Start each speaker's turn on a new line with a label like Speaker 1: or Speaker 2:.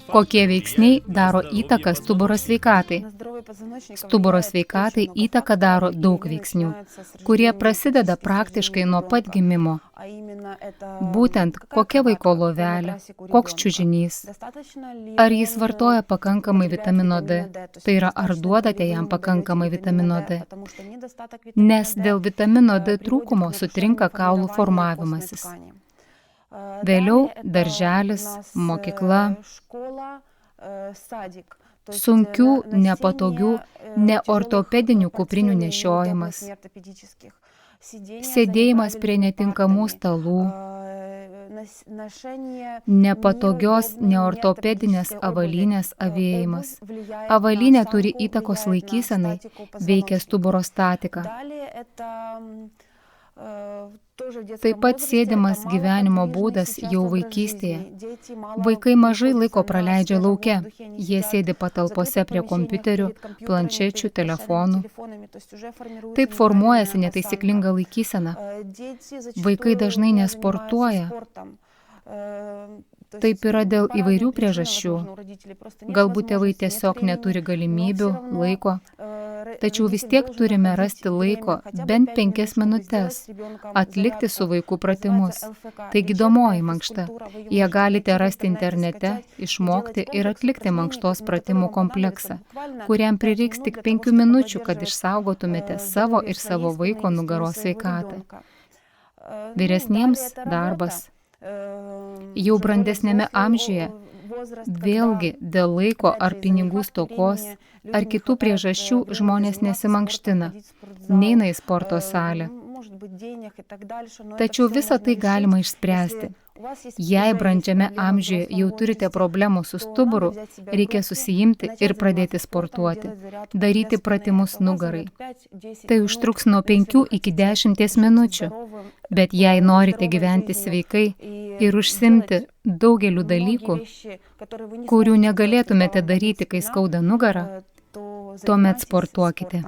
Speaker 1: Kokie veiksniai daro įtaką stuburo sveikatai? Stuburo sveikatai įtaką daro daug veiksnių, kurie prasideda praktiškai nuo pat gimimo. Būtent kokia vaiko lovelė, koks čiužinys, ar jis vartoja pakankamai vitamino D, tai yra ar duodate jam pakankamai vitamino D. Nes dėl vitamino D trūkumo sutrinka kaulų formavimasis. Vėliau darželis, mokykla, sunkių, nepatogių, neortopedinių kuprinių nešiojimas, sėdėjimas prie netinkamų stalų, nepatogios neortopedinės avalynės avėjimas. Avalynė turi įtakos laikysenai, veikia stuburo statiką. Taip pat sėdimas gyvenimo būdas jau vaikystėje. Vaikai mažai laiko praleidžia lauke. Jie sėdi patalpose prie kompiuterių, planšečių, telefonų. Taip formuojasi netaisyklinga laikysena. Vaikai dažnai nesportuoja. Taip yra dėl įvairių priežasčių. Galbūt tėvai tiesiog neturi galimybių, laiko. Tačiau vis tiek turime rasti laiko bent 5 minutes atlikti su vaiku pratimus. Tai gydomoji mankšta. Jie galite rasti internete, išmokti ir atlikti mankštos pratimų kompleksą, kuriam prireiks tik 5 minučių, kad išsaugotumėte savo ir savo vaiko nugaros sveikatą. Vyresniems darbas. Jau brandesnėme amžiuje, vėlgi dėl laiko ar pinigų stokos, ar kitų priežasčių žmonės nesimankština, neina į sporto salę. Tačiau visą tai galima išspręsti. Jei brandžiame amžiuje jau turite problemų su stuburu, reikia susiimti ir pradėti sportuoti, daryti pratimus nugarai. Tai užtruks nuo 5 iki 10 minučių, bet jei norite gyventi sveikai ir užsiimti daugeliu dalykų, kurių negalėtumėte daryti, kai skauda nugarą, tuomet sportuokite.